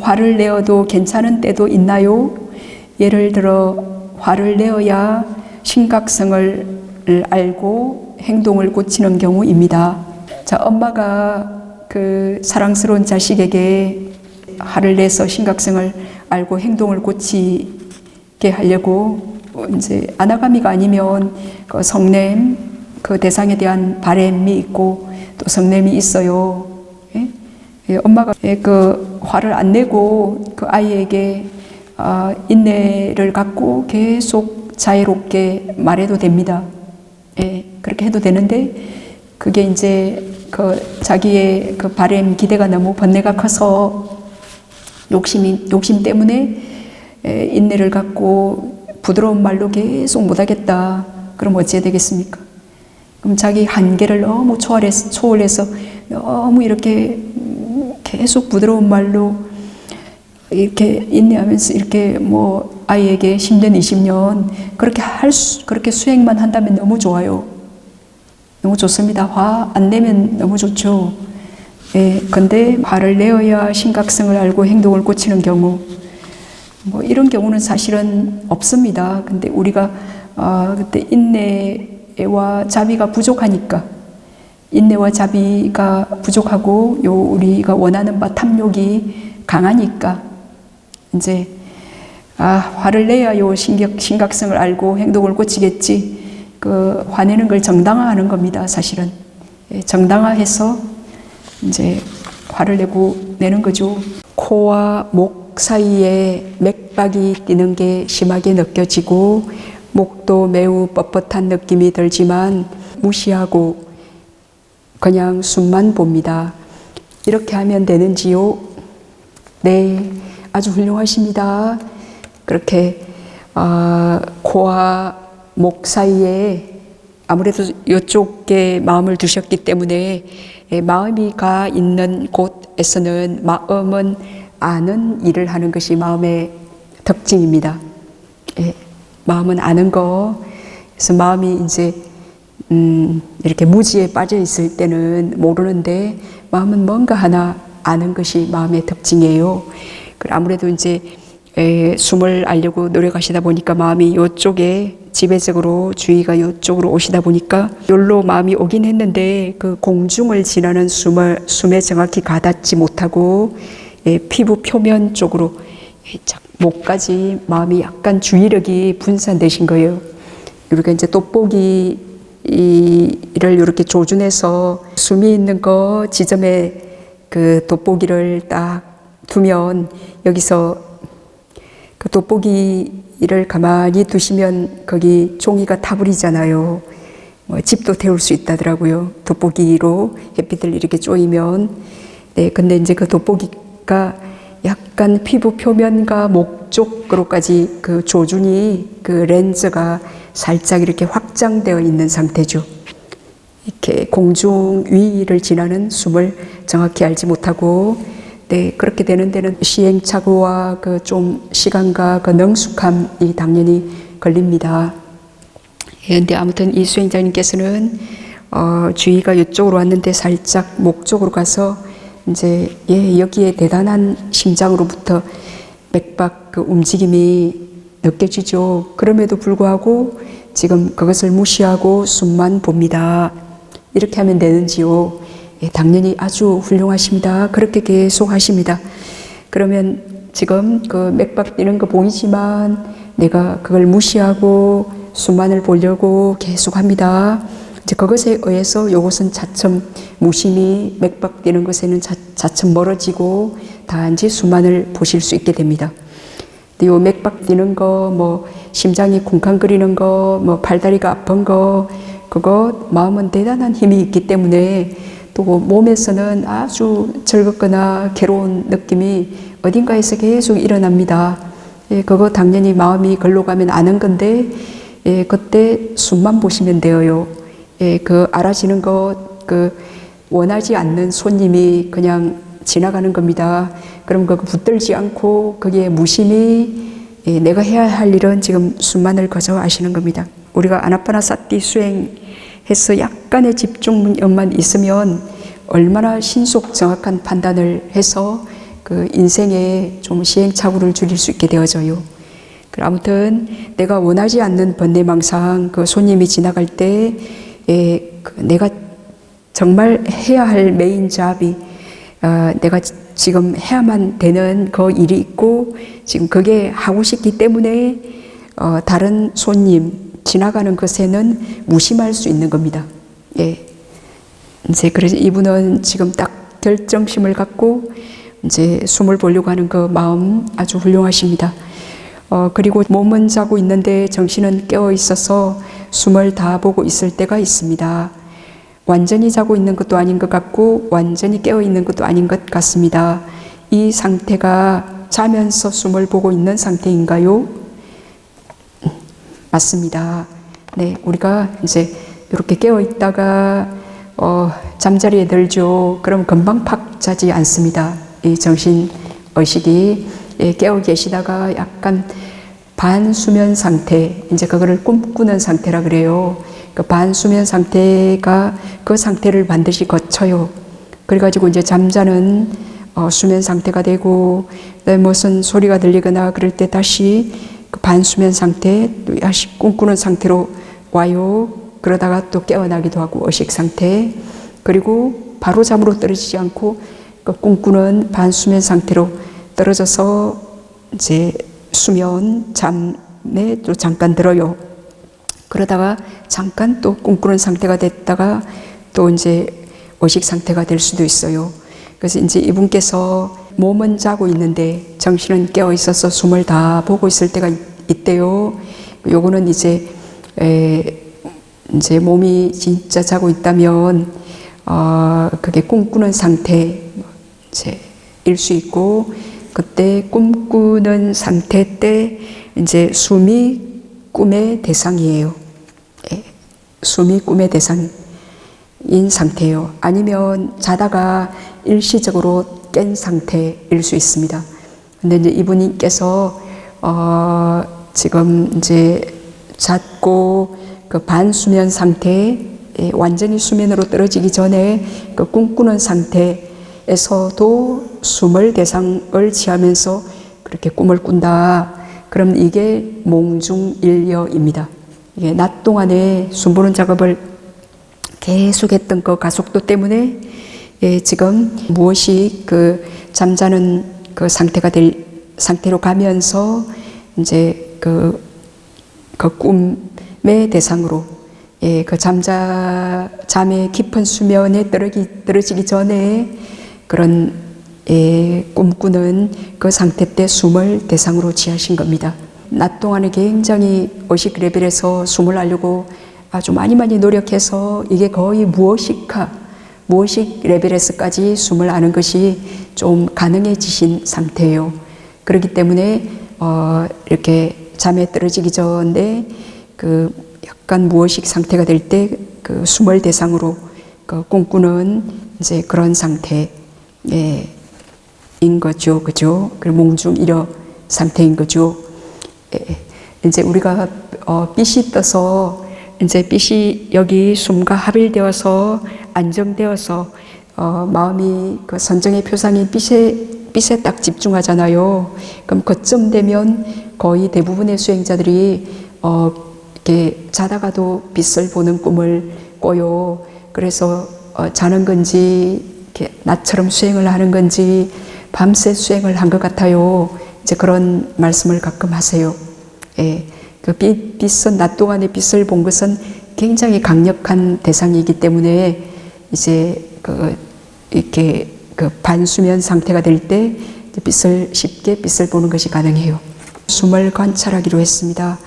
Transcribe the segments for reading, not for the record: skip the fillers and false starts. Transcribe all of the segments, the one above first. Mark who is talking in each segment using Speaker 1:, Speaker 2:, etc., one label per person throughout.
Speaker 1: 화를 내어도 괜찮은 때도 있나요? 예를 들어 화를 내어야 심각성을 알고 행동을 고치는 경우입니다. 자, 엄마가 그 사랑스러운 자식에게 화를 내서 심각성을 알고 행동을 고치게 하려고 이제 아나가미가 아니면 그 성냄, 그 대상에 대한 바램이 있고 또 성냄이 있어요. 예? 예, 엄마가 그 화를 안 내고 그 아이에게 인내를 갖고 계속 자애롭게 말해도 됩니다. 예, 그렇게 해도 되는데 그게 이제 그 자기의 그 바램 기대가 너무 번뇌가 커서 욕심 때문에 인내를 갖고 부드러운 말로 계속 못하겠다. 그럼 어찌해야 되겠습니까? 그럼 자기 한계를 너무 초월해서 너무 이렇게 계속 부드러운 말로 이렇게 인내하면서 이렇게 뭐 아이에게 10년, 20년 그렇게 수행만 한다면 너무 좋아요. 너무 좋습니다. 화 안 내면 너무 좋죠. 예, 근데 화를 내어야 심각성을 알고 행동을 고치는 경우, 뭐 이런 경우는 사실은 없습니다. 근데 우리가 그때 인내와 자비가 부족하니까, 인내와 자비가 부족하고 우리가 원하는 바 탐욕이 강하니까 이제 화를 내야 심각성을 알고 행동을 고치겠지. 그 화내는 걸 정당화하는 겁니다. 사실은 정당화해서 이제 화를 내는 거죠. 코와 목 사이에 맥박이 뛰는 게 심하게 느껴지고 목도 매우 뻣뻣한 느낌이 들지만 무시하고 그냥 숨만 봅니다. 이렇게 하면 되는지요? 네, 아주 훌륭하십니다. 그렇게 코와 목 사이에 아무래도 이쪽에 마음을 두셨기 때문에 마음이 가 있는 곳에서는 마음은 아는 일을 하는 것이 마음의 특징입니다. 마음은 아는 거. 그래서 마음이 이제 이렇게 무지에 빠져 있을 때는 모르는데 마음은 뭔가 하나 아는 것이 마음의 특징이에요. 아무래도 이제 숨을 알려고 노력하시다 보니까 마음이 이쪽에 지배적으로 주의가 이쪽으로 오시다 보니까 여기로 마음이 오긴 했는데 그 공중을 지나는 숨에 정확히 가닿지 못하고 피부 표면 쪽으로 목까지 마음이 약간 주의력이 분산되신 거예요. 우리가 이제 돋보기를 이렇게 조준해서 숨이 있는 거 지점에 그 돋보기를 딱 두면 여기서 그 돋보기를 가만히 두시면 거기 종이가 타버리잖아요. 집도 태울 수 있다더라고요. 돋보기로 햇빛을 이렇게 쪼이면. 네, 근데 이제 그 돋보기가 약간 피부 표면과 목 쪽으로까지 그 조준이 그 렌즈가 살짝 이렇게 확장되어 있는 상태죠. 이렇게 공중 위를 지나는 숨을 정확히 알지 못하고 네, 그렇게 되는 데는 시행착오와 그 좀 시간과 그 능숙함이 당연히 걸립니다. 그런데 아무튼 이 수행자님께서는 주의가 이쪽으로 왔는데 살짝 목 쪽으로 가서 이제 여기에 대단한 심장으로부터 맥박 그 움직임이 느껴지죠. 그럼에도 불구하고 지금 그것을 무시하고 숨만 봅니다. 이렇게 하면 되는지요? 당연히 아주 훌륭하십니다. 그렇게 계속 하십니다. 그러면 지금 그 맥박 뛰는 거 보이지만 내가 그걸 무시하고 수만을 보려고 계속 합니다. 이제 그것에 의해서 이것은 차츰 무심히 맥박 뛰는 것에는 차츰 멀어지고 단지 수만을 보실 수 있게 됩니다. 이 맥박 뛰는 거, 뭐 심장이 쿵쾅거리는 거, 뭐 팔다리가 아픈 거, 그거 마음은 대단한 힘이 있기 때문에 또 몸에서는 아주 즐겁거나 괴로운 느낌이 어딘가에서 계속 일어납니다. 그거 당연히 마음이 걸로 가면 아는 건데 그때 숨만 보시면 돼요. 그 알아지는 것, 그 원하지 않는 손님이 그냥 지나가는 겁니다. 그럼 그거 붙들지 않고 거기에 무심히 내가 해야 할 일은 지금 숨만을 거저 하시는 겁니다. 우리가 아나파나사티 수행해서 약간의 집중력만 있으면 얼마나 신속 정확한 판단을 해서 그 인생에 좀 시행착오를 줄일 수 있게 되어져요. 아무튼 내가 원하지 않는 번뇌망상 그 손님이 지나갈 때 내가 정말 해야 할 메인 잡이 내가 지금 해야만 되는 그 일이 있고 지금 그게 하고 싶기 때문에 다른 손님 지나가는 것에는 무심할 수 있는 겁니다. 예. 이제 그래서 이분은 지금 딱 결정심을 갖고 이제 숨을 보려고 하는 그 마음 아주 훌륭하십니다. 그리고 몸은 자고 있는데 정신은 깨어 있어서 숨을 다 보고 있을 때가 있습니다. 완전히 자고 있는 것도 아닌 것 같고 완전히 깨어 있는 것도 아닌 것 같습니다. 이 상태가 자면서 숨을 보고 있는 상태인가요? 맞습니다. 네, 우리가 이제 이렇게 깨어 있다가 잠자리에 들죠. 그럼 금방 팍 자지 않습니다. 이 정신 의식이 깨어 계시다가 약간 반수면 상태, 이제 그거를 꿈꾸는 상태라 그래요. 그 반수면 상태가 그 상태를 반드시 거쳐요. 그래가지고 이제 잠자는 수면 상태가 되고, 무슨 소리가 들리거나 그럴 때 다시 그 반수면 상태, 또 다시 꿈꾸는 상태로 와요. 그러다가 또 깨어나기도 하고 의식 상태. 그리고 바로 잠으로 떨어지지 않고 그 꿈꾸는 반수면 상태로 떨어져서 이제 수면, 잠에 또 잠깐 들어요. 그러다가 잠깐 또 꿈꾸는 상태가 됐다가 또 이제 의식 상태가 될 수도 있어요. 그래서 이제 이분께서 몸은 자고 있는데 정신은 깨어 있어서 숨을 다 보고 있을 때가 있대요. 요거는 이제 몸이 진짜 자고 있다면 그게 꿈꾸는 상태 일 수 있고, 그때 꿈꾸는 상태 때 이제 숨이 꿈의 대상이에요. 숨이 꿈의 대상인 상태예요. 아니면 자다가 일시적으로 깬 상태일 수 있습니다. 근데 이제 이분께서 지금 이제 잤고 그 반수면 상태, 완전히 수면으로 떨어지기 전에 그 꿈꾸는 상태에서도 숨을 대상을 취하면서 그렇게 꿈을 꾼다. 그럼 이게 몽중일여입니다. 이게 낮 동안에 숨 보는 작업을 계속했던 그 가속도 때문에 지금 무엇이 그 잠자는 그 상태가 될 상태로 가면서 이제 그 꿈의 대상으로 그 잠의 깊은 수면에 떨어지기 전에 그런 꿈꾸는 그 상태 때 숨을 대상으로 취하신 겁니다. 낮 동안에 굉장히 의식 레벨에서 숨을 하려고 아주 많이 노력해서 이게 거의 무의식 레벨에서까지 숨을 아는 것이 좀 가능해지신 상태예요. 그렇기 때문에 이렇게 잠에 떨어지기 전에 그 약간 무의식 상태가 될 때 그 숨을 대상으로 그 꿈꾸는 이제 그런 상태인 거죠, 그죠? 그 몽중일여 상태인 거죠. 이제 우리가 빛이 떠서 이제 빛이 여기 숨과 합일되어서 안정되어서 마음이 그 선정의 표상인 빛에 딱 집중하잖아요. 그럼 그쯤 되면 거의 대부분의 수행자들이 이렇게 자다가도 빛을 보는 꿈을 꿔요. 그래서 자는 건지 이렇게 낮처럼 수행을 하는 건지 밤새 수행을 한 것 같아요. 이제 그런 말씀을 가끔 하세요. 그 빛은 낮 동안에 빛을 본 것은 굉장히 강력한 대상이기 때문에 이제 이렇게 반수면 상태가 될 때 쉽게 빛을 보는 것이 가능해요. 숨을 관찰하기로 했습니다.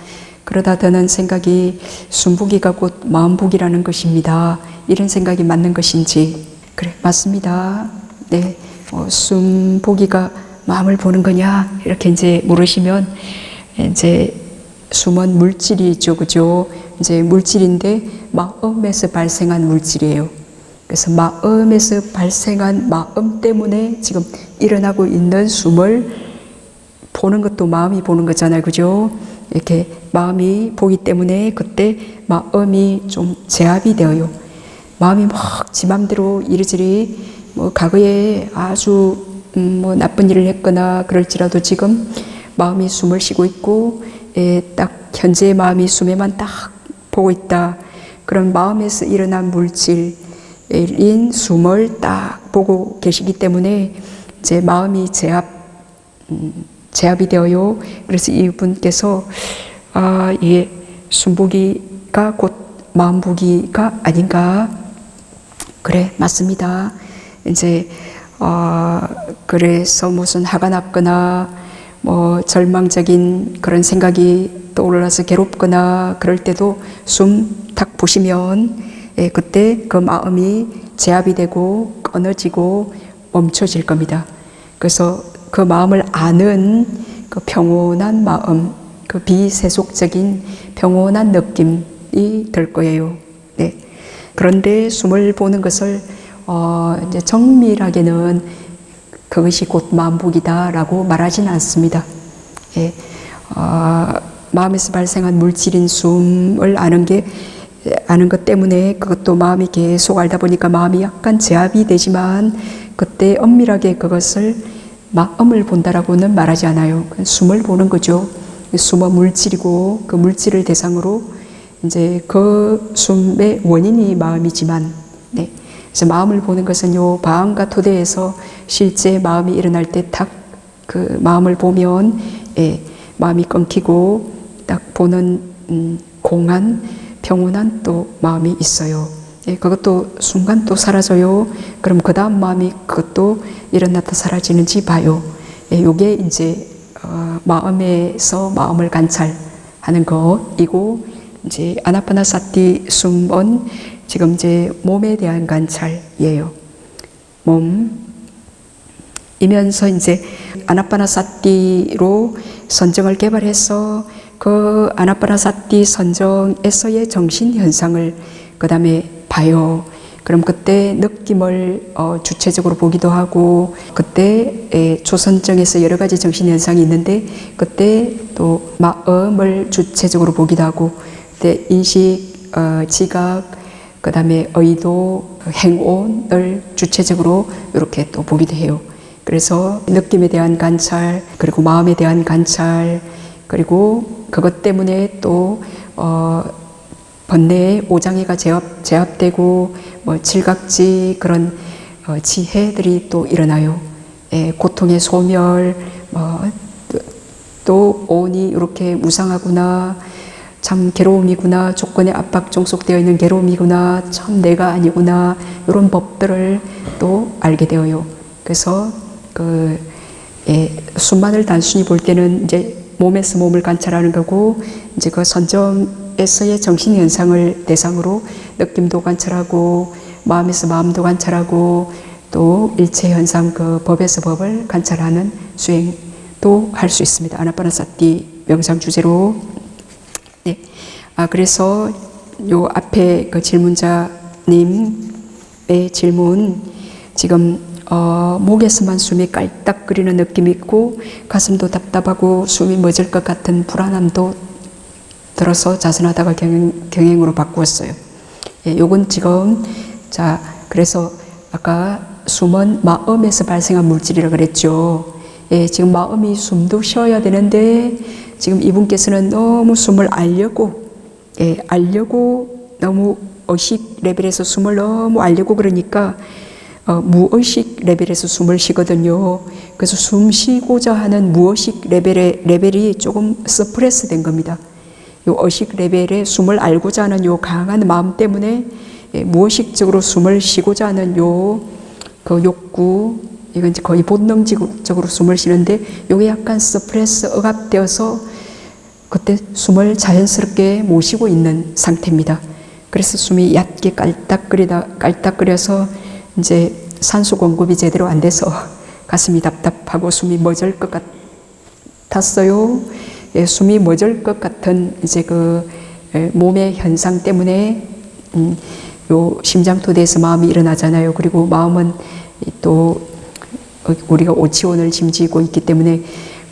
Speaker 1: 그러다 드는 생각이 숨보기가 곧 마음보기라는 것입니다. 이런 생각이 맞는 것인지. 그래, 맞습니다. 네, 숨보기가 마음을 보는 거냐 이렇게 이제 물으시면 이제 숨은 물질이죠, 그죠? 이제 물질인데 마음에서 발생한 물질이에요. 그래서 마음에서 발생한 마음 때문에 지금 일어나고 있는 숨을 보는 것도 마음이 보는 거잖아요, 그죠? 이렇게 마음이 보기 때문에 그때 마음이 좀 제압이 되어요. 마음이 막 지 맘대로 이리저리 과거에 아주 뭐 나쁜 일을 했거나 그럴지라도 지금 마음이 숨을 쉬고 있고 딱 현재의 마음이 숨에만 딱 보고 있다. 그런 마음에서 일어난 물질인 숨을 딱 보고 계시기 때문에 제 마음이 제압이 되어요. 그래서 이분께서 예, 숨보기가 곧 마음보기가 아닌가. 그래, 맞습니다. 이제 그래서 무슨 화가 났거나 뭐 절망적인 그런 생각이 떠올라서 괴롭거나 그럴 때도 숨 탁 보시면 그때 그 마음이 제압이 되고 끊어지고 멈춰질 겁니다. 그래서 그 마음을 아는 그 평온한 마음, 그 비세속적인 평온한 느낌이 들 거예요. 네. 그런데 숨을 보는 것을 이제 정밀하게는 그것이 곧 마음보기다라고 말하지는 않습니다. 예. 마음에서 발생한 물질인 숨을 아는 것 때문에 그것도 마음이 계속 알다 보니까 마음이 약간 제압이 되지만 그때 엄밀하게 그것을 마음을 본다라고는 말하지 않아요. 숨을 보는 거죠. 숨은 물질이고 그 물질을 대상으로 이제 그 숨의 원인이 마음이지만, 네. 그래서 마음을 보는 것은 요 방과 토대에서 실제 마음이 일어날 때 딱 그 마음을 보면 마음이 끊기고 딱 보는 공한 평온한 또 마음이 있어요. 그것도 순간 또 사라져요. 그럼 그 다음 마음이 그것도 일어났다 사라지는지 봐요. 요게 이제 마음에서 마음을 관찰하는 것이고, 이제 아나파나사티 숨은 지금 이제 몸에 대한 관찰이에요. 몸이면서 이제 아나파나사티로 선정을 개발해서 그 아나파나사티 선정에서의 정신 현상을 그 다음에 봐요. 그럼 그때 느낌을 주체적으로 보기도 하고, 그때 조선정에서 여러 가지 정신 현상이 있는데 그때 또 마음을 주체적으로 보기도 하고, 그때 인식, 지각, 그 다음에 의도, 행온을 주체적으로 이렇게 또 보기도 해요. 그래서 느낌에 대한 관찰, 그리고 마음에 대한 관찰, 그리고 그것 때문에 또 번뇌의 오장애가 제압되고 뭐 칠각지 그런 지혜들이 또 일어나요. 고통의 소멸, 또 오온이 이렇게 무상하구나, 참 괴로움이구나, 조건에 압박 종속되어 있는 괴로움이구나, 참 내가 아니구나, 이런 법들을 또 알게 되어요. 그래서 숨만을 단순히 볼 때는 이제 몸에서 몸을 관찰하는 거고, 이제 그 선정에서의 정신 현상을 대상으로 느낌도 관찰하고, 마음에서 마음도 관찰하고, 또 일체 현상 그 법에서 법을 관찰하는 수행도 할 수 있습니다. 아나파나사티 명상 주제로. 네. 그래서 요 앞에 그 질문자님의 질문, 지금 목에서만 숨이 깔딱거리는 느낌이 있고 가슴도 답답하고 숨이 멎을 것 같은 불안함도 들어서 자선하다가 경행으로 바꾸었어요. 요건 지금, 자, 그래서 아까 숨은 마음에서 발생한 물질이라 그랬죠. 지금 마음이 숨도 쉬어야 되는데 지금 이분께서는 너무 숨을 알려고 너무 의식 레벨에서 숨을 너무 알려고 그러니까 무의식 레벨에서 숨을 쉬거든요. 그래서 숨 쉬고자 하는 무의식 레벨이 조금 서프레스 된 겁니다. 요 의식 레벨에 숨을 알고자 하는 요 강한 마음 때문에 무의식적으로 숨을 쉬고자 하는 그 욕구, 이건 이제 거의 본능적으로 숨을 쉬는데 요게 약간 서프레스 억압되어서 그때 숨을 자연스럽게 못 쉬고 있는 상태입니다. 그래서 숨이 얕게 깔딱거려서 이제 산소 공급이 제대로 안 돼서 가슴이 답답하고 숨이 멎을 것 같았어요. 숨이 멎을 것 같은 이제 그 몸의 현상 때문에 요 심장토대에서 마음이 일어나잖아요. 그리고 마음은 또 우리가 오치원을 짐지고 있기 때문에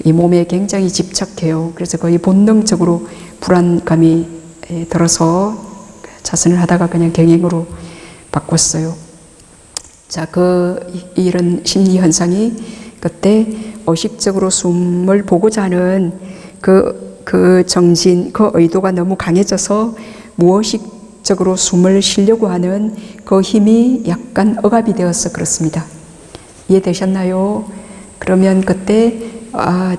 Speaker 1: 이 몸에 굉장히 집착해요. 그래서 거의 본능적으로 불안감이 들어서 자선을 하다가 그냥 경행으로 바꿨어요. 자, 이런 심리 현상이 그때 의식적으로 숨을 보고자 하는 그 정진, 그 의도가 너무 강해져서 무의식적으로 숨을 쉬려고 하는 그 힘이 약간 억압이 되어서 그렇습니다. 이해되셨나요? 그러면 그때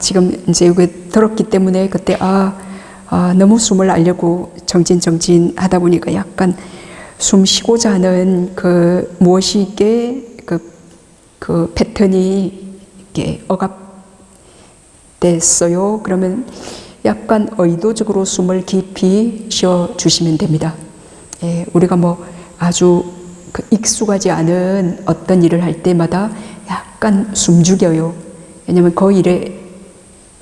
Speaker 1: 지금 이제 이게 들었기 때문에 그때 너무 숨을 알려고 정진 하다 보니까 약간 숨 쉬고자 하는 그 무의식의 그 패턴이 이렇게 억압됐어요. 그러면 약간 의도적으로 숨을 깊이 쉬어 주시면 됩니다. 예, 우리가 뭐 아주 익숙하지 않은 어떤 일을 할 때마다 약간 숨죽여요. 왜냐면 그 일에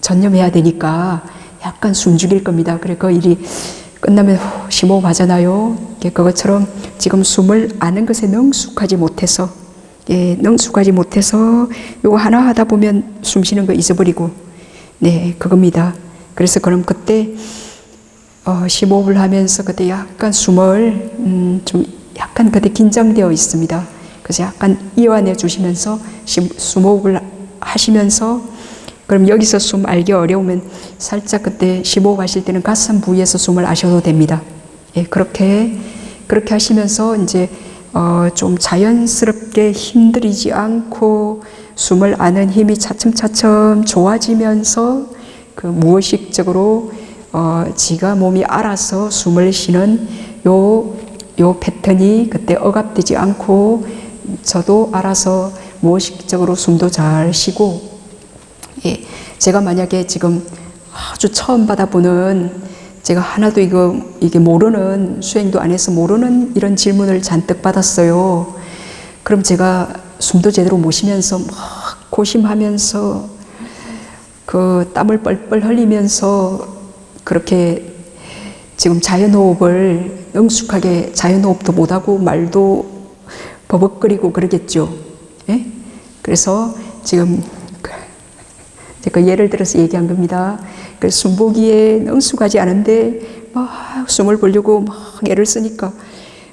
Speaker 1: 전념해야 되니까 약간 숨죽일 겁니다. 그래 그 일이 끝나면 심호흡 하잖아요. 그것처럼 지금 숨을 아는 것에 능숙하지 못해서 요거 하나 하다 보면 숨 쉬는 거 잊어버리고 그겁니다. 그래서 그럼 그때 심호흡을 하면서 그때 약간 숨을 좀 약간 그때 긴장되어 있습니다. 그래서 약간 이완해 주시면서 심호흡을 하시면서 그럼 여기서 숨 알기 어려우면 살짝 그때 심호흡 하실 때는 가슴 부위에서 숨을 아셔도 됩니다. 그렇게 하시면서 이제 좀 자연스럽게 힘들이지 않고 숨을 아는 힘이 차츰차츰 좋아지면서 그 무의식적으로 지가 몸이 알아서 숨을 쉬는 요 패턴이 그때 억압되지 않고 저도 알아서 무의식적으로 숨도 잘 쉬고 제가 만약에 지금 아주 처음 받아보는 제가 하나도 이게 모르는 수행도 안 해서 모르는 이런 질문을 잔뜩 받았어요. 그럼 제가 숨도 제대로 못 쉬면서 막 고심하면서 그 땀을 뻘뻘 흘리면서 그렇게 지금 자연호흡을 능숙하게 자연호흡도 못하고 말도 버벅거리고 그러겠죠. 그래서 지금 제가 예를 들어서 얘기한 겁니다. 숨보기에 능숙하지 않은데 막 숨을 보려고 막 애를 쓰니까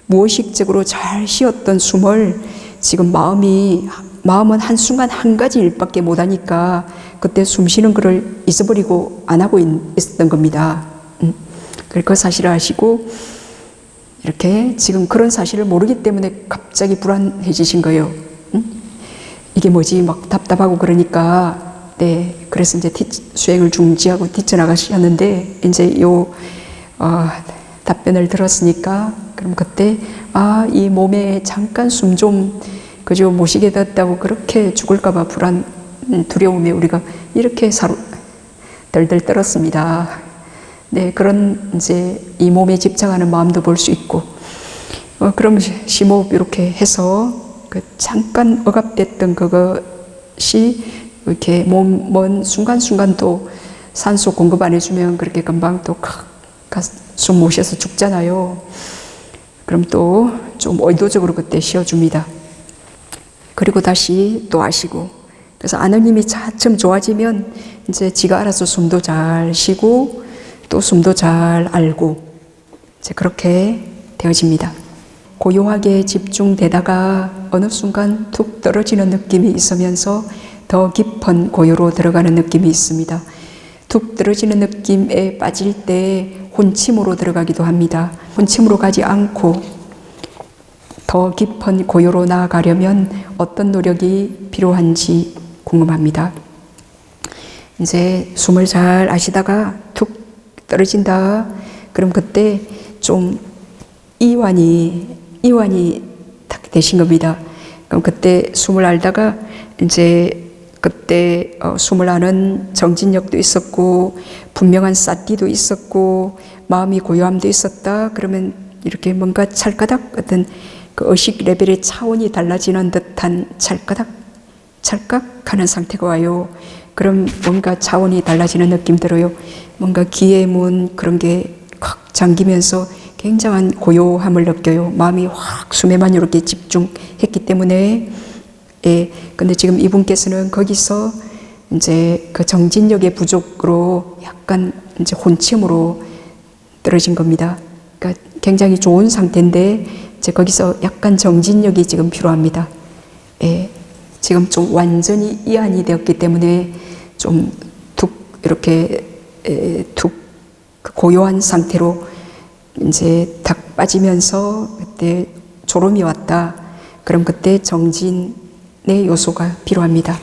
Speaker 1: 무의식적으로 잘 쉬었던 숨을 지금 마음은 한순간 한 가지 일밖에 못하니까 그때 숨 쉬는 거를 잊어버리고 안 하고 있었던 겁니다. 그 사실을 아시고 이렇게 지금 그런 사실을 모르기 때문에 갑자기 불안해지신 거예요. 이게 뭐지 막 답답하고 그러니까 그래서 이제 수행을 중지하고 뛰쳐나가셨는데 이제 답변을 들었으니까 그럼 그때 이 몸에 잠깐 숨 좀 그저 못 쉬게 됐다고 그렇게 죽을까봐 두려움에 우리가 이렇게 덜덜 떨었습니다. 그런 이제 이 몸에 집착하는 마음도 볼 수 있고 그럼 심호흡 이렇게 해서 그 잠깐 억압됐던 그것이 이렇게 몸은 순간순간 또 산소 공급 안 해주면 그렇게 금방 또 숨 못 쉬어서 죽잖아요. 그럼 또 좀 의도적으로 그때 쉬어줍니다. 그리고 다시 또 아시고 그래서 아는 힘이 차츰 좋아지면 이제 지가 알아서 숨도 잘 쉬고 또 숨도 잘 알고 이제 그렇게 되어집니다. 고요하게 집중되다가 어느 순간 툭 떨어지는 느낌이 있으면서 더 깊은 고요로 들어가는 느낌이 있습니다. 툭 떨어지는 느낌에 빠질 때 혼침으로 들어가기도 합니다. 혼침으로 가지 않고 더 깊은 고요로 나아가려면 어떤 노력이 필요한지 궁금합니다. 이제 숨을 잘 아시다가 툭 떨어진다. 그럼 그때 좀 이완이 딱 되신 겁니다. 그럼 그때 숨을 알다가 이제 그때 숨을 아는 정진력도 있었고 분명한 삿기도 있었고 마음이 고요함도 있었다. 그러면 이렇게 뭔가 찰까닥 어떤 그 의식 레벨의 차원이 달라지는 듯한 찰까닥 찰깍하는 상태가 와요. 그럼 뭔가 차원이 달라지는 느낌 들어요. 뭔가 기의 문 그런 게 확 잠기면서 굉장한 고요함을 느껴요. 마음이 확 숨에만 이렇게 집중했기 때문에 근데 지금 이분께서는 거기서 이제 그 정진력의 부족으로 약간 이제 혼침으로 떨어진 겁니다. 그러니까 굉장히 좋은 상태인데 이제 거기서 약간 정진력이 지금 필요합니다. 지금 좀 완전히 이완이 되었기 때문에 좀 툭 이렇게 툭 고요한 상태로 이제 탁 빠지면서 그때 졸음이 왔다. 그럼 그때 정진의 요소가 필요합니다.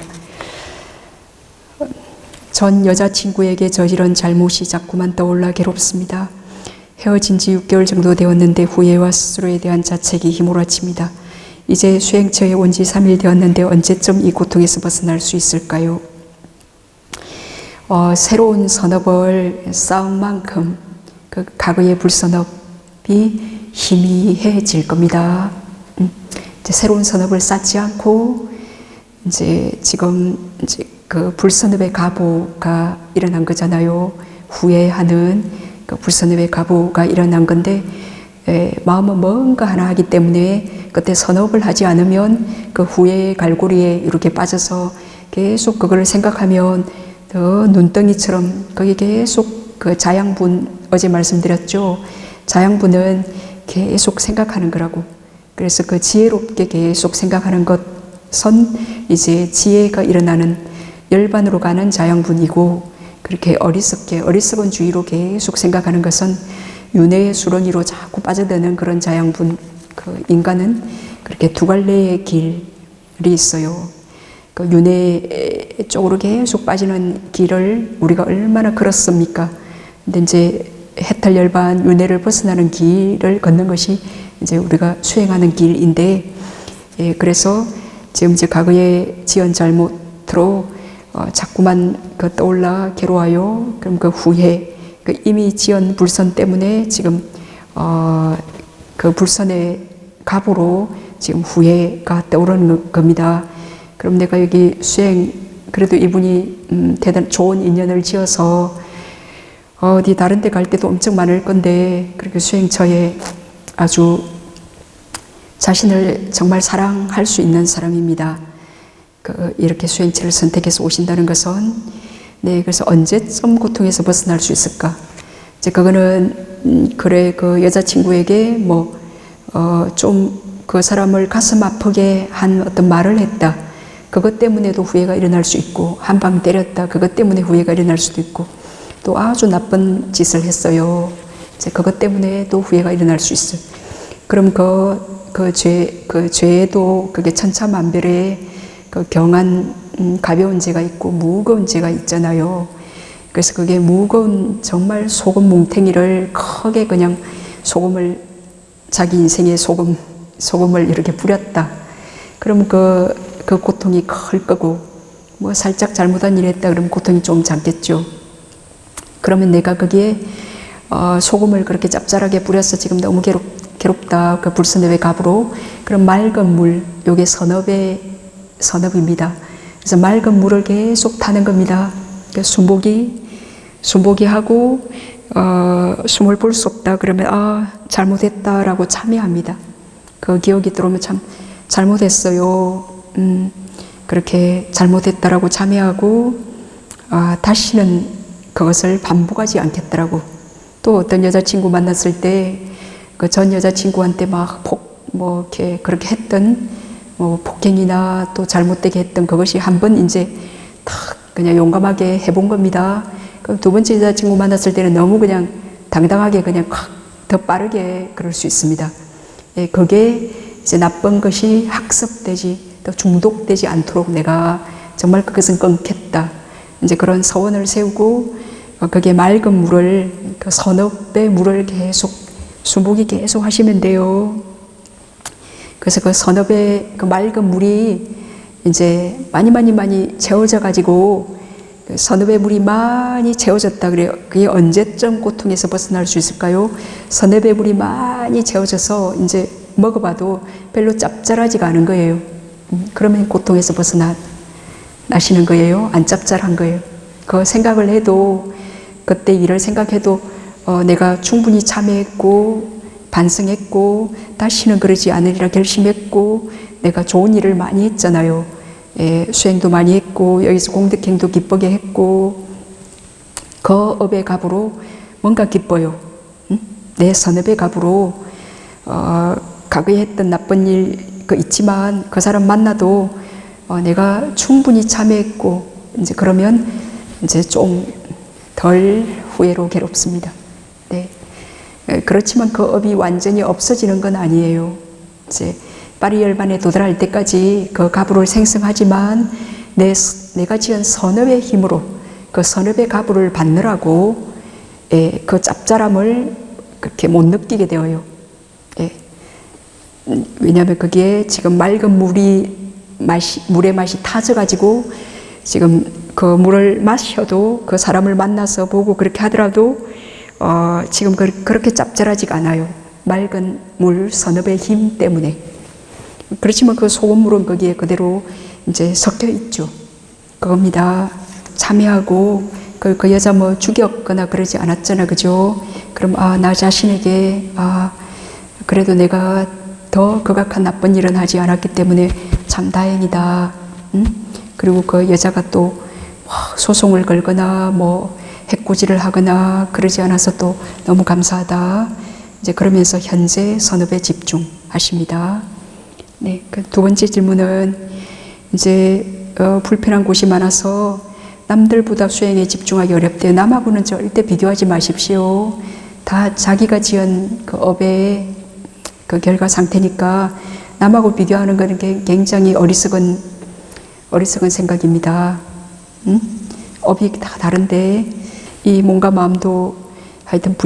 Speaker 1: 전 여자친구에게 저지른 잘못이 자꾸만 떠올라 괴롭습니다. 헤어진 지 6개월 정도 되었는데 후회와 스스로에 대한 자책이 휘몰아칩니다. 이제 수행처에 온 지 3일 되었는데 언제쯤 이 고통에서 벗어날 수 있을까요? 새로운 선업을 쌓은 만큼 그 과거의 불선업이 희미해질 겁니다. 이제 새로운 선업을 쌓지 않고 이제 지금 이제 그 불선업의 가보가 일어난 거잖아요. 후회하는 그 불선업의 가보가 일어난 건데 마음은 뭔가 하나 하기 때문에 그때 선업을 하지 않으면 그 후회의 갈고리에 이렇게 빠져서 계속 그걸 생각하면 더 눈덩이처럼 거기 계속 그 자양분 어제 말씀드렸죠. 자양분은 계속 생각하는 거라고. 그래서 그 지혜롭게 계속 생각하는 것은 이제 지혜가 일어나는 열반으로 가는 자양분이고 그렇게 어리석은 주의로 계속 생각하는 것은 윤회의 수렁이로 자꾸 빠져드는 그런 자양분. 그 인간은 그렇게 두 갈래의 길이 있어요. 그 윤회 쪽으로 계속 빠지는 길을 우리가 얼마나 걸었습니까? 근데 이제 해탈 열반 윤회를 벗어나는 길을 걷는 것이 이제 우리가 수행하는 길인데, 그래서 지금 이제 과거에 지은 잘못으로 자꾸만 그 떠올라 괴로워요. 그럼 그 후회, 그 이미 지은 불선 때문에 지금 그 불선의 갑으로 지금 후회가 떠오르는 겁니다. 그럼 내가 여기 수행, 그래도 이분이 대단 좋은 인연을 지어서 어디 다른 데 갈 때도 엄청 많을 건데 그렇게 수행처에 아주 자신을 정말 사랑할 수 있는 사람입니다. 이렇게 수행처를 선택해서 오신다는 것은 그래서 언제쯤 고통에서 벗어날 수 있을까? 이제 그거는 그래 그 여자친구에게 좀 그 사람을 가슴 아프게 한 어떤 말을 했다. 그것 때문에도 후회가 일어날 수 있고 한 방 때렸다. 그것 때문에 후회가 일어날 수도 있고 또 아주 나쁜 짓을 했어요. 이제 그것 때문에도 후회가 일어날 수 있어요. 그럼 그 죄에도 그게 천차만별의 그 경한 가벼운 죄가 있고 무거운 죄가 있잖아요. 그래서 그게 무거운 정말 소금 뭉탱이를 크게 그냥 소금을 자기 인생에 소금을 이렇게 뿌렸다. 그럼 그 고통이 클 거고 살짝 잘못한 일 했다 그러면 고통이 좀 작겠죠. 그러면 내가 거기에 소금을 그렇게 짭짤하게 뿌려서 지금 너무 괴롭다. 그 불선업의 갑으로. 그럼 맑은 물, 요게 선업입니다. 그래서 맑은 물을 계속 타는 겁니다. 순복이 하고 숨을 볼 수 없다. 그러면 잘못했다라고 참여합니다. 그 기억이 들어오면 참 잘못했어요. 그렇게 잘못했다라고 참여하고 다시는 그것을 반복하지 않겠더라고. 또 어떤 여자친구 만났을 때 그 전 여자친구한테 이렇게 그렇게 했던 폭행이나 또 잘못되게 했던 그것이 한번 이제 탁 그냥 용감하게 해본 겁니다. 그럼 두 번째 여자친구 만났을 때는 너무 그냥 당당하게 그냥 더 빠르게 그럴 수 있습니다. 그게 이제 나쁜 것이 학습되지 또 중독되지 않도록 내가 정말 그것은 끊겠다. 이제 그런 서원을 세우고 그게 맑은 물을 그 선업의 물을 계속 수복이 계속 하시면 돼요. 그래서 그 선업의 그 맑은 물이 이제 많이 채워져 가지고 그 선업의 물이 많이 채워졌다 그래요. 그게 언제쯤 고통에서 벗어날 수 있을까요? 선업의 물이 많이 채워져서 이제 먹어봐도 별로 짭짤하지가 않은 거예요. 그러면 고통에서 벗어나시는 거예요. 안 짭짤한 거예요. 그 생각을 해도 그때 일을 생각해도 내가 충분히 참여했고 반성했고 다시는 그러지 않으리라 결심했고 내가 좋은 일을 많이 했잖아요. 수행도 많이 했고 여기서 공덕행도 기쁘게 했고 그 업의 갑으로 뭔가 기뻐요. 내 선업의 갑으로 과거에 했던 나쁜 일 있지만 그 사람 만나도 내가 충분히 참여했고 이제 그러면 이제 좀 덜 후회로 괴롭습니다. 네. 그렇지만 그 업이 완전히 없어지는 건 아니에요. 이제 파리 열반에 도달할 때까지 그 가부를 생성하지만 내가 지은 선업의 힘으로 그 선업의 가부를 받느라고 그 짭짤함을 그렇게 못 느끼게 되어요. 왜냐하면 거기에 지금 맑은 물의 맛이 타져가지고 지금 그 물을 마셔도 그 사람을 만나서 보고 그렇게 하더라도 지금 그렇게 짭짤하지가 않아요. 맑은 물 선업의 힘 때문에. 그렇지만 그 소금물은 거기에 그대로 이제 섞여 있죠. 그겁니다. 참여하고 그 여자 뭐 죽였거나 그러지 않았잖아, 그죠? 그럼 나 자신에게 그래도 내가 더 극악한 나쁜 일은 하지 않았기 때문에 참 다행이다. 그리고 그 여자가 또 소송을 걸거나 뭐 해코지를 하거나 그러지 않아서 또 너무 감사하다. 이제 그러면서 현재 선업에 집중하십니다. 네, 그 두 번째 질문은 이제 불편한 곳이 많아서 남들보다 수행에 집중하기 어렵대요. 남하고는 절대 비교하지 마십시오. 다 자기가 지은 그 업의 그 결과 상태니까 남하고 비교하는 것은 굉장히 어리석은 생각입니다. 업이 다 다른데 이 몸과 마음도 하여튼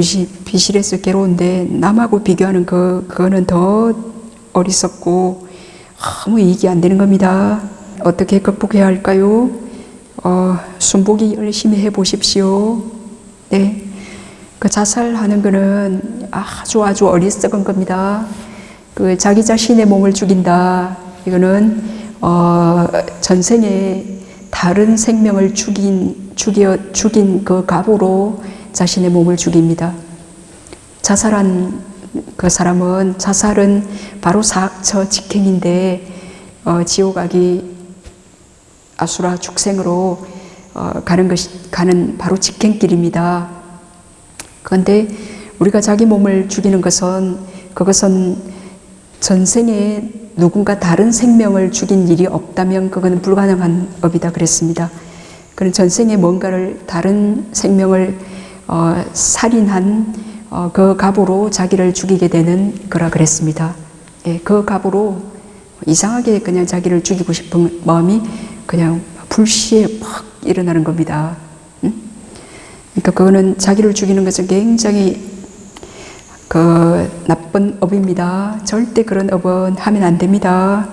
Speaker 1: 비실해서 괴로운데 남하고 비교하는 그거는 더 어리석고 아무 이익이 안 되는 겁니다. 어떻게 극복해야 할까요? 순복이 열심히 해보십시오. 네. 그 자살하는 거는 아주 어리석은 겁니다. 그 자기 자신의 몸을 죽인다. 이거는 전생에 다른 생명을 죽인 그 갑으로 자신의 몸을 죽입니다. 자살한 그 사람은 자살은 바로 사악처 직행인데 지옥아기 아수라 축생으로 가는 바로 직행길입니다. 그런데 우리가 자기 몸을 죽이는 그것은 전생에 누군가 다른 생명을 죽인 일이 없다면 그건 불가능한 업이다 그랬습니다. 그런 전생에 뭔가를 다른 생명을 살인한 그 갑으로 자기를 죽이게 되는 거라 그랬습니다. 그 갑으로 이상하게 그냥 자기를 죽이고 싶은 마음이 그냥 불시에 팍 일어나는 겁니다. 그러니까 그거는 자기를 죽이는 것은 굉장히 그 나쁜 업입니다. 절대 그런 업은 하면 안 됩니다.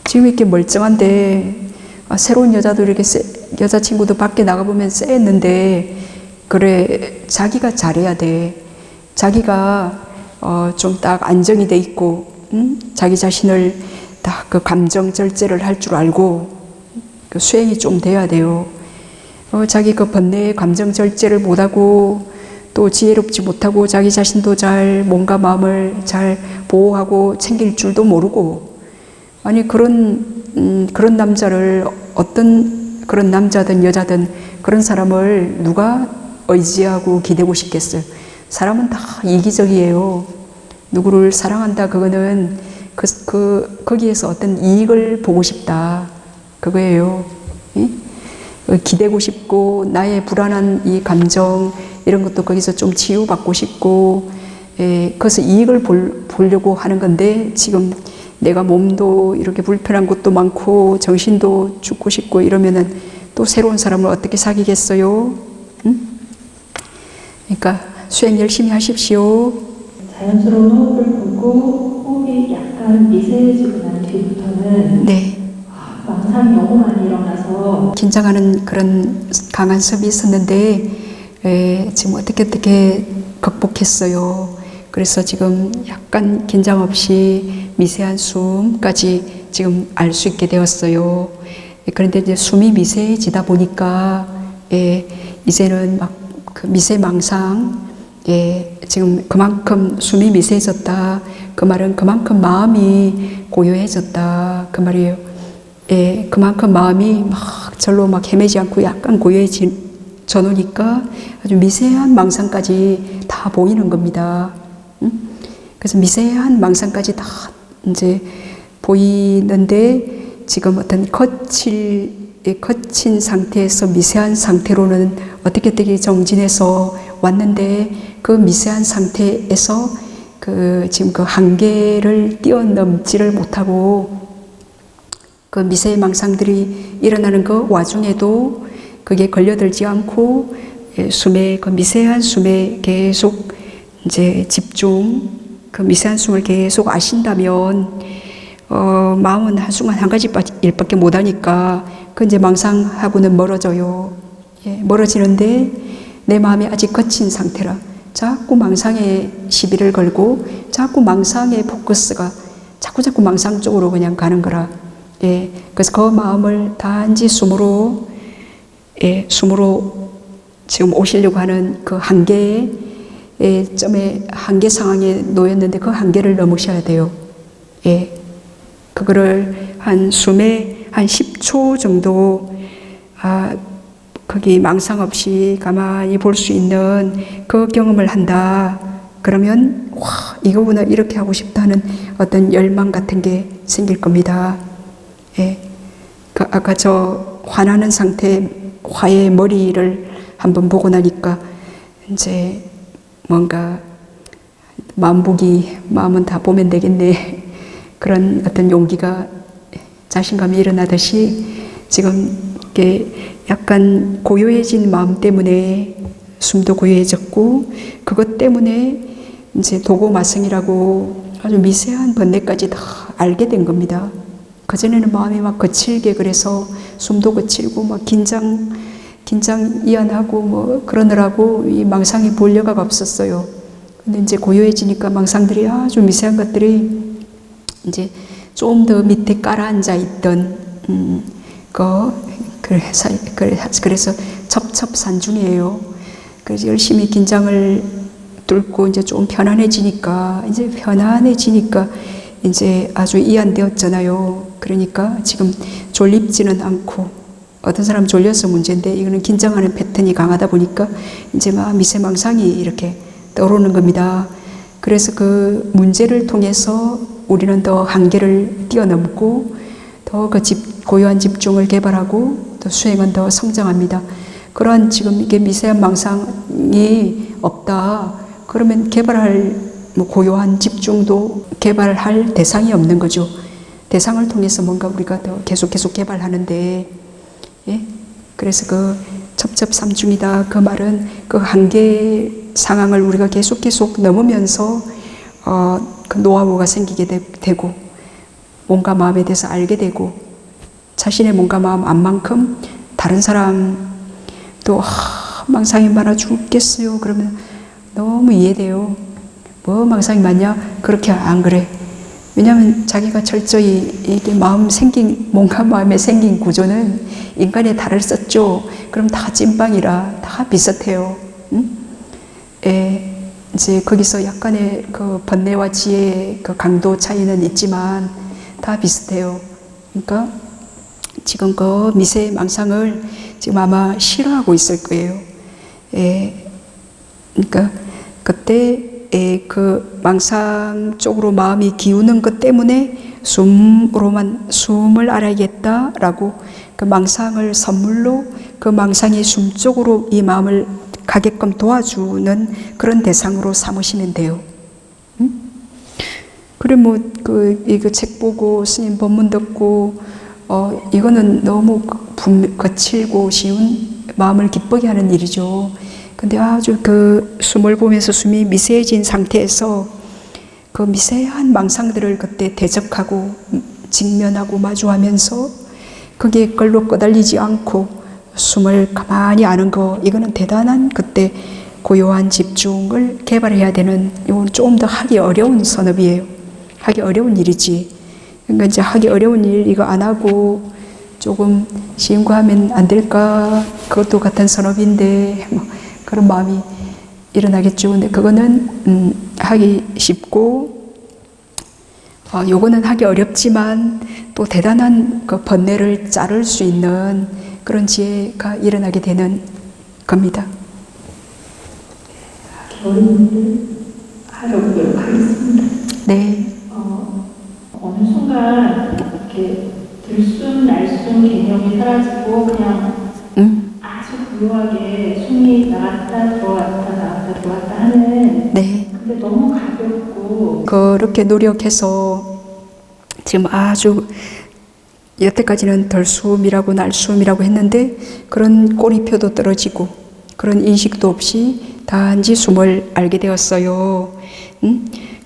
Speaker 1: 지금 이렇게 멀쩡한데 새로운 여자도 이렇게 여자친구도 밖에 나가보면 쎄했는데 그래 자기가 잘해야 돼. 자기가 좀 딱 안정이 돼 있고 자기 자신을 딱 그 감정 절제를 할 줄 알고 그 수행이 좀 돼야 돼요. 자기 그 번뇌의 감정 절제를 못하고 또 지혜롭지 못하고 자기 자신도 잘 몸과 마음을 잘 보호하고 챙길 줄도 모르고 아니 그런 남자를 어떤 그런 남자든 여자든 그런 사람을 누가 의지하고 기대고 싶겠어요. 사람은 다 이기적이에요. 누구를 사랑한다 그거는 거기에서 어떤 이익을 보고 싶다 그거예요. 기대고 싶고 나의 불안한 이 감정 이런 것도 거기서 좀 치유받고 싶고 그래서 이익을 보려고 하는 건데 지금 내가 몸도 이렇게 불편한 것도 많고 정신도 죽고 싶고 이러면은 또 새로운 사람을 어떻게 사귀겠어요? 그러니까 수행 열심히 하십시오.
Speaker 2: 자연스러운 호흡을 보고 호흡이 약간 미세해지고 난 뒤부터는
Speaker 1: 네.
Speaker 2: 망상이 너무 많이 일어나서
Speaker 1: 긴장하는 그런 강한 습이 있었는데 지금 어떻게 극복했어요. 그래서 지금 약간 긴장 없이 미세한 숨까지 지금 알 수 있게 되었어요. 그런데 이제 숨이 미세해지다 보니까 이제는 막 그 미세 망상 지금 그만큼 숨이 미세해졌다. 그 말은 그만큼 마음이 고요해졌다. 그 말이에요. 그만큼 마음이 막 절로 막 헤매지 않고 약간 고요해져 놓으니까 아주 미세한 망상까지 다 보이는 겁니다. 그래서 미세한 망상까지 다 이제 보이는데 지금 어떤 거친 상태에서 미세한 상태로는 어떻게 되게 정진해서 왔는데 그 미세한 상태에서 지금 그 한계를 뛰어넘지를 못하고 그 미세의 망상들이 일어나는 그 와중에도 그게 걸려들지 않고 숨에 그 미세한 숨에 계속 이제 집중, 그 미세한 숨을 계속 아신다면 마음은 한순간 한 가지 일밖에 못하니까 그 이제 망상하고는 멀어져요. 예, 멀어지는데 내 마음이 아직 거친 상태라 자꾸 망상에 시비를 걸고 자꾸 망상의 포커스가 자꾸 망상 쪽으로 그냥 가는 거라. 예, 그래서 그 마음을 단지 숨으로 지금 오시려고 하는 그 한계의 점에 한계 상황에 놓였는데 그 한계를 넘으셔야 돼요. 예, 그거를 한 숨에 한 10초 정도 거기 망상 없이 가만히 볼 수 있는 그 경험을 한다. 그러면 와, 이거구나, 이렇게 하고 싶다는 어떤 열망 같은 게 생길 겁니다. 예, 아까 저 화나는 상태 화의 머리를 한번 보고 나니까 이제 뭔가 마음은 다 보면 되겠네, 그런 어떤 용기가, 자신감이 일어나듯이 지금 이렇게 약간 고요해진 마음 때문에 숨도 고요해졌고 그것 때문에 이제 도고마성이라고 아주 미세한 번뇌까지 다 알게 된 겁니다. 그전에는 마음이 막 거칠게, 그래서 숨도 거칠고 막 긴장 이완하고 뭐 그러느라고 이 망상이 볼 여가가 없었어요. 근데 이제 고요해지니까 망상들이 아주 미세한 것들이 이제 좀 더 밑에 깔아앉아 있던 그래서 첩첩산중이에요. 그래서 열심히 긴장을 뚫고 이제 좀 편안해지니까 이제 아주 이완되었잖아요. 그러니까 지금 졸립지는 않고, 어떤 사람 졸려서 문제인데 이거는 긴장하는 패턴이 강하다 보니까 이제 막 미세망상이 이렇게 떠오르는 겁니다. 그래서 그 문제를 통해서 우리는 더 한계를 뛰어넘고 더 그 고요한 집중을 개발하고 또 수행은 더 성장합니다. 그러한 지금 이게 미세한 망상이 없다. 그러면 개발할 고요한 집중도 개발할 대상이 없는 거죠. 대상을 통해서 뭔가 우리가 더 계속 개발하는데, 예? 그래서 그 첩첩삼중이다, 그 말은 그 한계 상황을 우리가 계속 넘으면서 그 노하우가 생기게 되고 몸과 마음에 대해서 알게 되고 자신의 몸과 마음 안만큼 다른 사람도 망상이 많아 죽겠어요. 그러면 너무 이해돼요. 뭐 망상이 많냐? 그렇게 안 그래. 왜냐하면 자기가 철저히 이게 몸과 마음에 생긴 구조는 인간의 달을 썼죠. 그럼 다 찐빵이라 다 비슷해요. 응? 이제 거기서 약간의 그 번뇌와 지혜의 그 강도 차이는 있지만 다 비슷해요. 그러니까 지금 그 미세의 망상을 지금 아마 싫어하고 있을 거예요. 그러니까 그때 그 망상 쪽으로 마음이 기우는 것 때문에 숨을 알아야겠다라고 그 망상을 선물로 그 망상의 숨 쪽으로 이 마음을 가게끔 도와주는 그런 대상으로 삼으시면 돼요. 그래 이거 책 보고 스님 법문 듣고 이거는 너무 거칠고 쉬운 마음을 기쁘게 하는 일이죠. 근데 아주 그 숨을 보면서 숨이 미세해진 상태에서 그 미세한 망상들을 그때 대적하고 직면하고 마주하면서 거기에 끌로 꺼달리지 않고 숨을 가만히 아는 거, 이거는 대단한 그때 고요한 집중을 개발해야 되는, 이건 조금 더 하기 어려운 선업이에요. 하기 어려운 일이지. 그러니까 이제 하기 어려운 일 이거 안 하고 조금 쉬운 거 하면 안 될까? 그것도 같은 선업인데 그런 마음이 일어나겠죠. 근데 그거는 하기 쉽고 요거는 하기 어렵지만 또 대단한 그 번뇌를 자를 수 있는 그런 지혜가 일어나게 되는 겁니다.
Speaker 2: 어린이들 하려고 노력하겠습니다.
Speaker 1: 네.
Speaker 2: 어느 순간 이렇게 들숨, 날숨 개념이 사라지고 그냥 아주 고요하게 숨이 나왔다 들어왔다 나왔다 들어왔다 하는
Speaker 1: 네.
Speaker 2: 근데 너무 가볍고
Speaker 1: 그렇게 노력해서 지금 아주 여태까지는 덜숨이라고 날숨이라고 했는데 그런 꼬리표도 떨어지고 그런 인식도 없이 단지 숨을 알게 되었어요.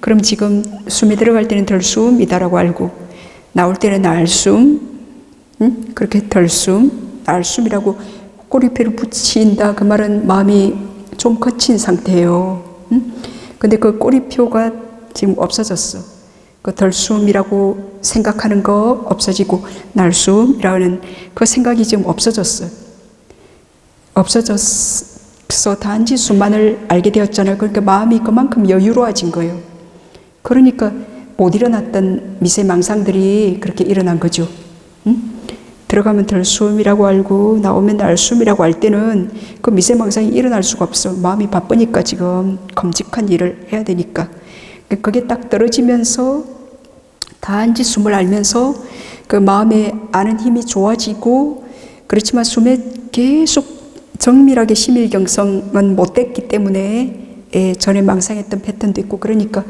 Speaker 1: 그럼 지금 숨이 들어갈 때는 덜숨이다라고 알고 나올 때는 날숨, 그렇게 덜숨, 날숨이라고 꼬리표를 붙인다. 그 말은 마음이 좀 거친 상태예요. 근데 그 꼬리표가 지금 없어졌어. 그 덜숨이라고 생각하는 거 없어지고 날숨이라는 그 생각이 지금 없어졌어요. 없어져서 단지 숨만을 알게 되었잖아요. 그러니까 마음이 그만큼 여유로워진 거예요. 그러니까 못 일어났던 미세망상들이 그렇게 일어난 거죠. 들어가면 덜숨이라고 알고 나오면 날숨이라고 알 때는 그 미세망상이 일어날 수가 없어. 마음이 바쁘니까 지금 컴직한 일을 해야 되니까. 그게 딱 떨어지면서 단지 숨을 알면서 그 마음에 아는 힘이 좋아지고 그렇지만 숨에 계속 정밀하게 심일경성은 못 됐기 때문에 전에 망상했던 패턴도 있고 그러니까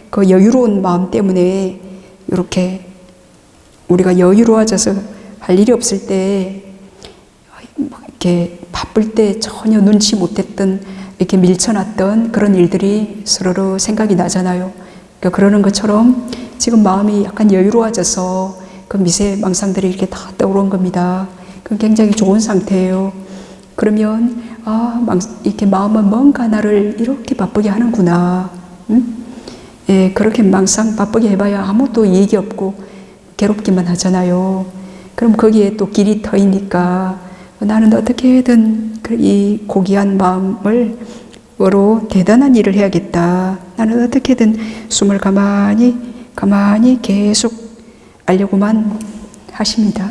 Speaker 1: 그 여유로운 마음 때문에 이렇게 우리가 여유로워져서 할 일이 없을 때 이렇게 바쁠 때 전혀 눈치 못했던 이렇게 밀쳐놨던 그런 일들이 서로로 생각이 나잖아요. 그러니까 그러는 것처럼 지금 마음이 약간 여유로워져서 그 미세망상들이 이렇게 다 떠오른 겁니다. 그 굉장히 좋은 상태예요. 그러면 이렇게 마음은 뭔가 나를 이렇게 바쁘게 하는구나. 예, 그렇게 망상 바쁘게 해봐야 아무것도 이익이 없고 괴롭기만 하잖아요. 그럼 거기에 또 길이 터이니까 나는 어떻게든 이 고귀한 마음을 으로 대단한 일을 해야겠다. 나는 어떻게든 숨을 가만히 계속 알려고만 하십니다.